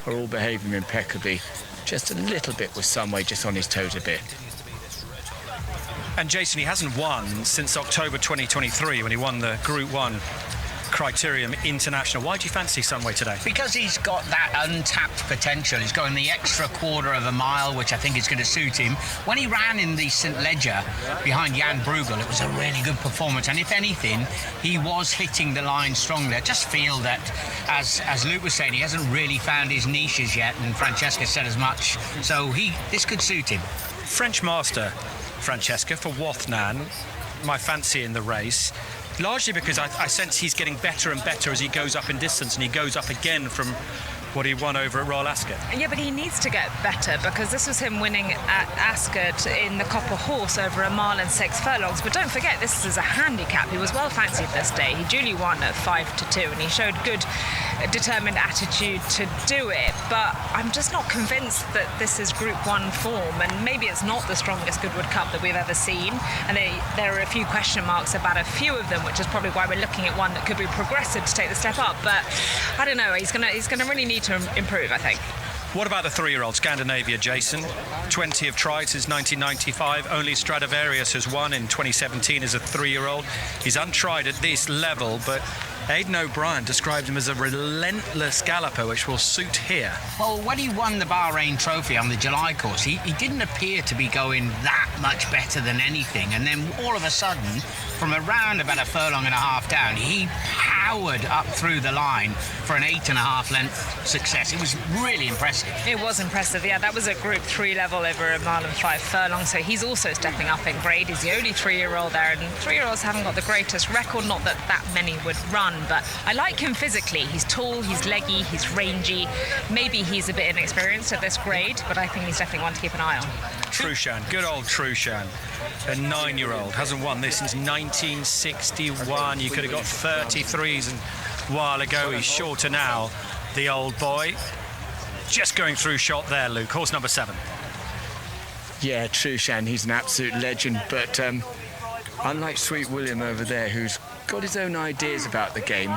are all behaving impeccably. Just a little bit with Sunway just on his toes a bit. And Jason, he hasn't won since October 2023 when he won the Group 1 Criterium International. Why do you fancy Sunway today? Because he's got that untapped potential. He's going the extra quarter of a mile, which I think is going to suit him. When he ran in the St Leger behind Jan Bruegel, it was a really good performance. And if anything, he was hitting the line strongly. I just feel that, as Luke was saying, he hasn't really found his niches yet, and Francesca said as much. So this could suit him. French master Francesca for Wathnan, my fancy in the race. Largely because I sense he's getting better and better as he goes up in distance, and he goes up again from what he won over at Royal Ascot. Yeah, but he needs to get better, because this was him winning at Ascot in the Copper Horse over a mile and 6 furlongs. But don't forget, this is a handicap. He was well fancied this day. He duly won at 5-2, and he showed good, determined attitude to do it. But I'm just not convinced that this is Group 1 form, and maybe it's not the strongest Goodwood Cup that we've ever seen. And there are a few question marks about a few of them, which is probably why we're looking at one that could be progressive to take the step up. But I don't know. He's gonna really need to improve, I think. What about the 3-year-old Scandinavia, Jason? 20 have tried since 1995. Only Stradivarius has won in 2017 as a 3-year-old. He's untried at this level, but Aidan O'Brien described him as a relentless galloper, which will suit here. Well, when he won the Bahrain Trophy on the July course, he didn't appear to be going that much better than anything. And then all of a sudden, from around about a furlong and a half down, he powered up through the line for an 8.5 length success. It was really impressive. It was impressive, yeah. That was a Group 3 level over a mile and 5 furlongs, so he's also stepping up in grade. He's the only 3-year-old there, and 3-year-olds haven't got the greatest record, not that many would run, but I like him physically. He's tall, he's leggy, he's rangy. Maybe he's a bit inexperienced at this grade, but I think he's definitely one to keep an eye on. Trushan, good old Trushan, a 9-year-old, hasn't won this since 1961. You could have got 33s and a while ago. He's shorter now, the old boy. Just going through shot there, Luke. Horse number 7. Yeah, Trushan, he's an absolute legend, but unlike Sweet William over there, who's got his own ideas about the game,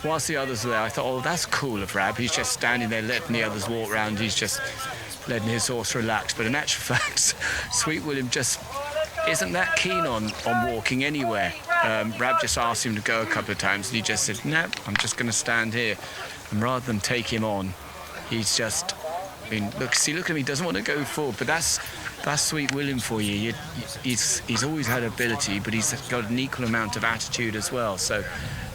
whilst the others were there, I thought, oh, that's cool of Rab. He's just standing there letting the others walk around. He's just letting his horse relax. But in actual fact, Sweet William just isn't that keen on walking anywhere. Rab just asked him to go a couple of times, and he just said, no, I'm just going to stand here. And rather than take him on, he's just, I mean, look at him, he doesn't want to go forward, but that's Sweet William for you. He's always had ability, but he's got an equal amount of attitude as well. So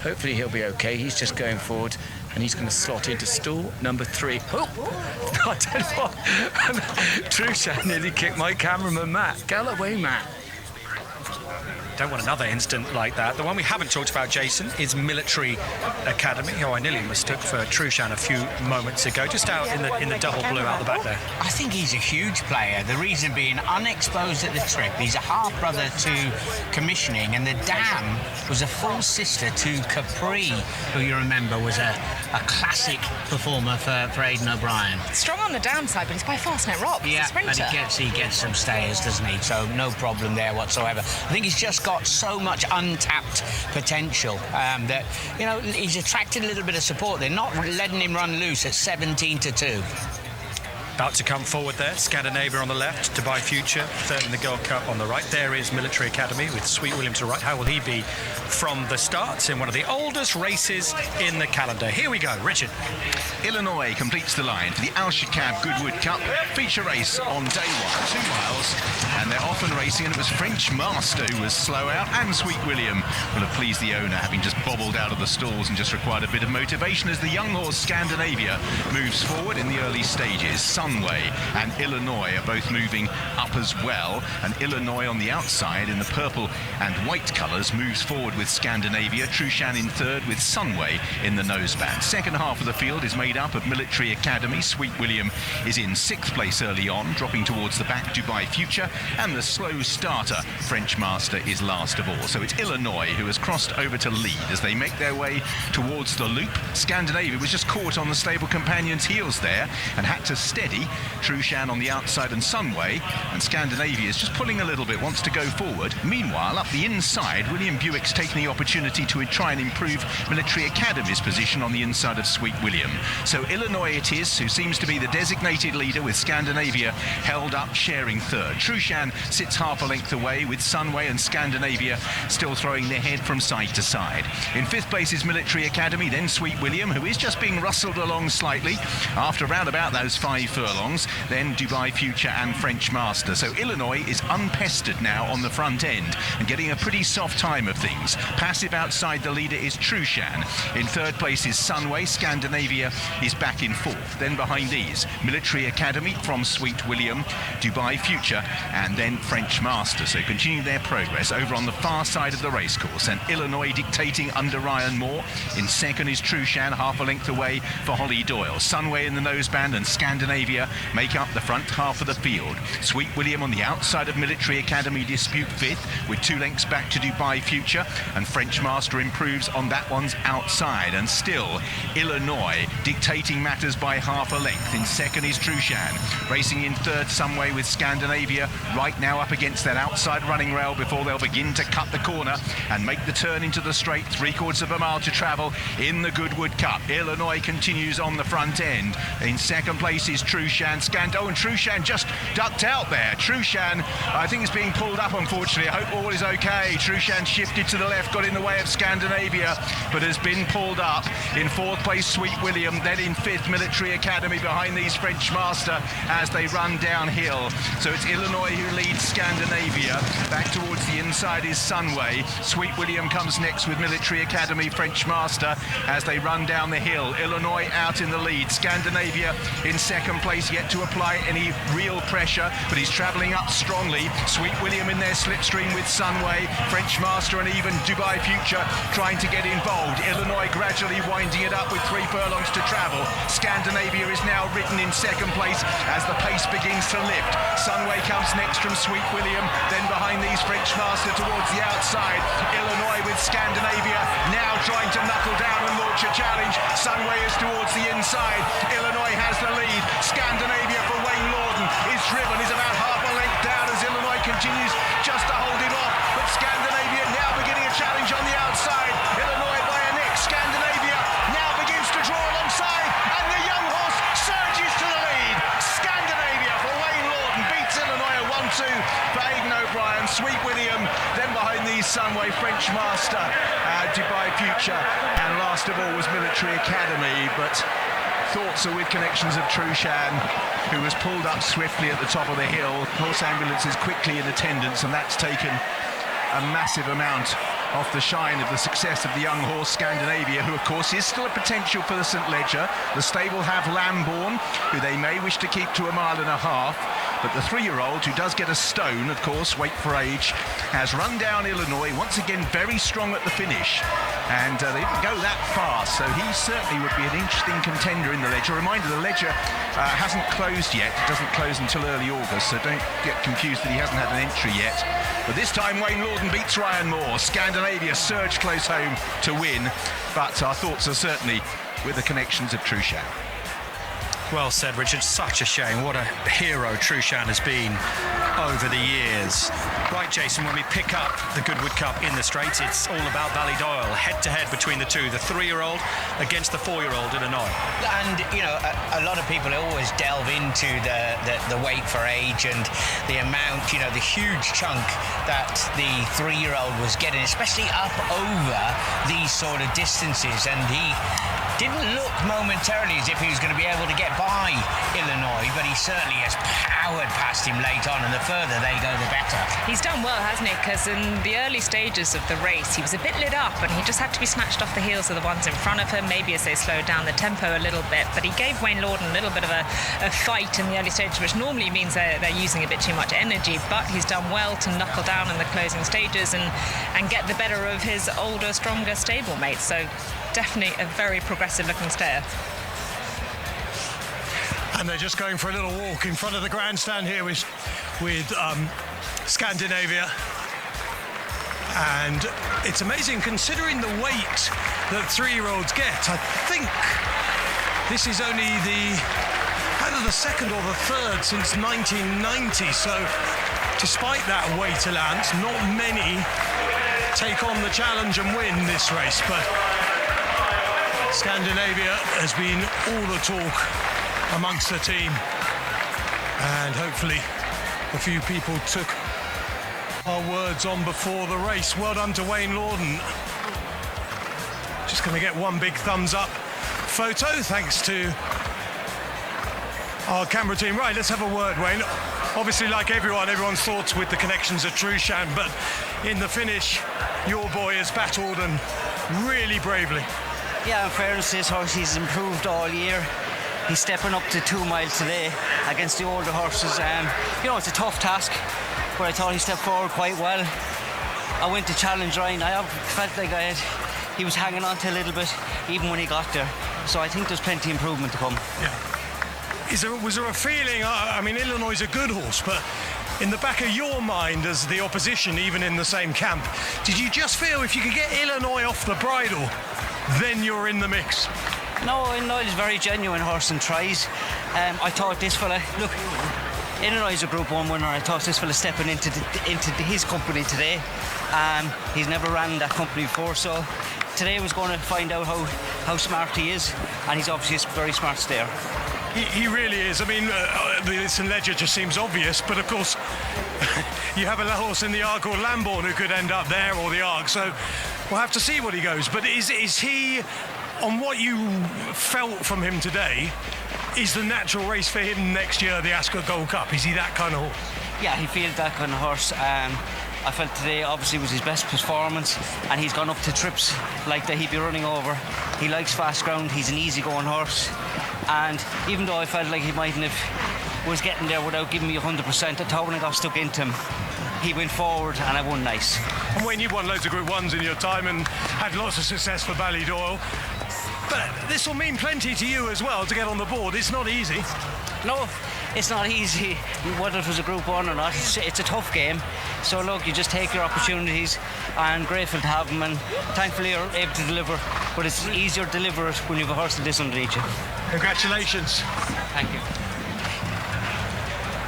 hopefully he'll be okay. He's just going forward, and he's going to slot into stall number 3. Oh, I tell you what, Trushan nearly kicked my cameraman, Matt. Go away, Matt. Don't want another instant like that. The one we haven't talked about, Jason, is Military Academy, who I nearly mistook for Trushan a few moments ago, just out in the double blue out the back there. I think he's a huge player. The reason being, unexposed at the trip. He's a half-brother to Commissioning, and the dam was a full sister to Capri, who you remember was a classic performer for Aidan O'Brien. Strong on the downside, but he's by Fastnet Rock. Yeah, sprinter. And he gets some stayers, doesn't he? So no problem there whatsoever. I think he's just got so much untapped potential that, you know, he's attracted a little bit of support. They're not letting him run loose at 17-2. About to come forward there, Scandinavia on the left, Dubai Future, third in the Gold Cup on the right. There is Military Academy with Sweet William to the right. How will he be from the start in one of the oldest races in the calendar? Here we go, Richard. Illinois completes the line for the Uk Goodwood Cup feature race on day 1, 2 miles, and they're off and racing, and it was French Master who was slow out, and Sweet William will have pleased the owner, having just bobbled out of the stalls and just required a bit of motivation as the young horse Scandinavia moves forward in the early stages. Sunway and Illinois are both moving up as well, and Illinois on the outside in the purple and white colours moves forward with Scandinavia. Trushan in third with Sunway in the noseband. Second half of the field is made up of Military Academy. Sweet William is in 6th place early on, dropping towards the back Dubai Future, and the slow starter French Master is last of all. So it's Illinois who has crossed over to lead as they make their way towards the loop. Scandinavia was just caught on the stable companion's heels there and had to steady already. Trushan on the outside and Sunway, and Scandinavia is just pulling a little bit, wants to go forward. Meanwhile, up the inside, William Buick's taking the opportunity to try and improve Military Academy's position on the inside of Sweet William. So Illinois it is, who seems to be the designated leader, with Scandinavia held up, sharing third. Trushan sits half a length away, with Sunway and Scandinavia still throwing their head from side to side. In fifth place is Military Academy, then Sweet William, who is just being rustled along slightly after round about those 5 furlongs, then Dubai Future and French Master. So Illinois is unpestered now on the front end and getting a pretty soft time of things. Passive outside the leader is Trushan. In third place is Sunway. Scandinavia is back in fourth. Then behind these, Military Academy from Sweet William, Dubai Future, and then French Master. So continuing their progress over on the far side of the racecourse, and Illinois dictating under Ryan Moore. In second is Trushan, half a length away for Holly Doyle. Sunway in the noseband and Scandinavia make up the front half of the field. Sweet William on the outside of Military Academy dispute fifth, with 2 lengths back to Dubai Future, and French Master improves on that one's outside. And still Illinois dictating matters by half a length. In second is Trushan, racing in third Sunway, with Scandinavia right now up against that outside running rail before they'll begin to cut the corner and make the turn into the straight. 3/4 of a mile to travel in the Goodwood Cup. Illinois continues on the front end. In second place is Trushan. And Trushan just ducked out there. Trushan, I think, is being pulled up, unfortunately. I hope all is okay. Trushan shifted to the left, got in the way of Scandinavia, but has been pulled up. In fourth place, Sweet William. Then in fifth, Military Academy behind these French Master as they run downhill. So it's Illinois who leads Scandinavia. Back towards the inside is Sunway. Sweet William comes next with Military Academy, French Master as they run down the hill. Illinois out in the lead. Scandinavia in second place, yet to apply any real pressure, but he's travelling up strongly. Sweet William in their slipstream with Sunway, French Master and even Dubai Future trying to get involved. Illinois gradually winding it up with 3 furlongs to travel. Scandinavia is now ridden in second place as the pace begins to lift. Sunway comes next from Sweet William, then behind these French Master towards the outside. Illinois with Scandinavia now trying to knuckle down and launch a challenge. Sunway is towards the inside. Illinois has the lead. Scandinavia for Wayne Lorden is driven, is about half a length down as Illinois continues just to hold him off. But Scandinavia now beginning a challenge on the outside. Illinois by a neck. Scandinavia now begins to draw alongside, and the young horse surges to the lead. Scandinavia for Wayne Lorden beats Illinois at 1-2 for Aidan O'Brien. Sweet William, then behind these Sunway, French Master, Dubai Future, and last of all was Military Academy. But thoughts are with connections of Trushan, who was pulled up swiftly at the top of the hill. Horse ambulance is quickly in attendance, and that's taken a massive amount off the shine of the success of the young horse Scandinavia, who of course is still a potential for the St Leger. The stable have Lambourne, who they may wish to keep to 1.5 miles, but the 3-year-old, who does get a stone, of course, Wait for Age, has run down Illinois, once again very strong at the finish, and they didn't go that fast, so he certainly would be an interesting contender in the Leger. A reminder, the Leger hasn't closed yet. It doesn't close until early August, so don't get confused that he hasn't had an entry yet. But this time Wayne Lorden beats Ryan Moore. Scandinavia surged close home to win, but our thoughts are certainly with the connections of Trushan. Well said, Richard. Such a shame. What a hero Trushan has been over the years. Right, Jason, when we pick up the Goodwood Cup in the straight, it's all about Ballydoyle, head-to-head between the two, the 3-year-old against the 4-year-old Illinois. And, you know, a lot of people always delve into the Wait for Age and the amount, you know, the huge chunk that the 3-year-old was getting, especially up over these sort of distances. And he didn't look momentarily as if he was going to be able to get by Illinois, but he certainly has powered past him late on, and the further they go, the better. He's done well, hasn't he? Because in the early stages of the race, he was a bit lit up, and he just had to be snatched off the heels of the ones in front of him, maybe as they slowed down the tempo a little bit. But he gave Wayne Lorden a little bit of a fight in the early stages, which normally means they're using a bit too much energy. But he's done well to knuckle down in the closing stages and get the better of his older, stronger stablemate. So definitely a very progressive-looking stayer. And they're just going for a little walk in front of the grandstand here with Scandinavia. And it's amazing considering the weight that 3-year-olds get. I think this is only the either the second or the third since 1990. So despite that weight allowance, not many take on the challenge and win this race. But Scandinavia has been all the talk amongst the team. And hopefully a few people took our words on before the race. Well done to Wayne Lorden. Just going to get one big thumbs up photo thanks to our camera team. Right, let's have a word, Wayne. Obviously, like everyone's thoughts with the connections of Trushan, but in the finish, your boy has battled and really bravely. Yeah, in fairness, this horse, he's improved all year. He's stepping up to 2 miles today against the older horses. You know, it's a tough task, but I thought he stepped forward quite well. I went to challenge Ryan. I felt like he was hanging on to a little bit, even when he got there. So I think there's plenty of improvement to come. Yeah. Was there a feeling, I mean, Illinois is a good horse, but in the back of your mind as the opposition, even in the same camp, did you just feel if you could get Illinois off the bridle, then you're in the mix? No, Illinois is a very genuine horse and tries. I thought this fella, look, Illinois is a Group 1 winner. I thought this fella stepping into his company today. He's never ran in that company before, so today was going to find out how smart he is, and he's obviously a very smart stayer. He really is. I mean, the Ledger just seems obvious, but of course, you have a horse in the Arc called Lambourne who could end up there, or the Arc, so we'll have to see what he goes. But is he, on what you felt from him today, is the natural race for him next year, the Ascot Gold Cup? Is he that kind of horse? Yeah, he feels that kind of horse. I felt today obviously was his best performance, and he's gone up to trips like that he'd be running over. He likes fast ground, he's an easy-going horse, and even though I felt like he mightn't have was getting there without giving me 100%, I thought when I got stuck into him, he went forward and I won nice. And when you won loads of Group 1s in your time and had lots of success for Ballydoyle, but this will mean plenty to you as well to get on the board. It's not easy. No, it's not easy, whether it was a Group 1 or not. It's a tough game. So look, you just take your opportunities, and grateful to have them, and thankfully you're able to deliver. But it's easier to deliver it when you have a horse like this underneath you. Congratulations. Thank you.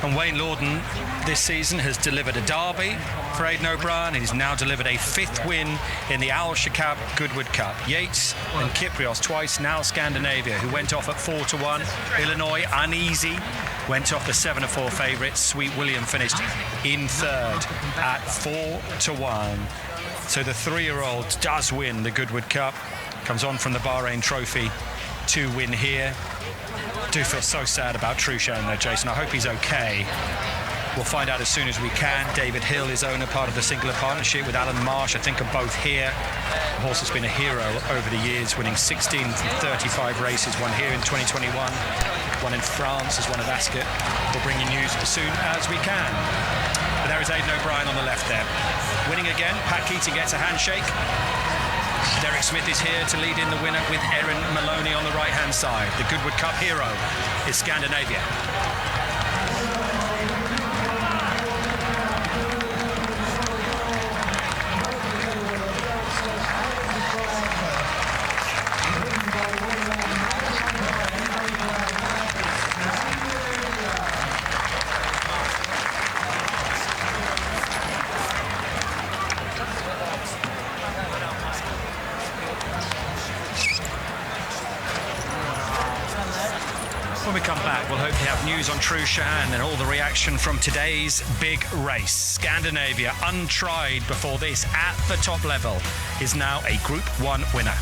And Wayne Lorden this season has delivered a derby for Aidan O'Brien. He's now delivered a 5th win in the Uk Goodwood Cup. Yates and Kyprios twice, now Scandinavia, who went off at 4-1. Illinois, uneasy, went off the 7-4 favourites. Sweet William finished in 3rd at 4-1. So the 3-year-old does win the Goodwood Cup. Comes on from the Bahrain Trophy to win here. Do feel so sad about Trushan though, Jason. I hope he's okay. We'll find out as soon as we can. David Hill, his owner, part of the Singular Partnership with Alan Marsh, I think are both here. The horse has been a hero over the years, winning 16 from 35 races, one here in 2021, one in France as one of Ascot. We'll bring you news as soon as we can. But there is Aidan O'Brien on the left there. Winning again, Pat Keating gets a handshake. Derek Smith is here to lead in the winner with Erin Maloney on the right-hand side. The Goodwood Cup hero is Scandinavia. When we come back, we'll hopefully have news on Trushan and all the reaction from today's big race. Scandinavia, untried before this at the top level, is now a Group 1 winner.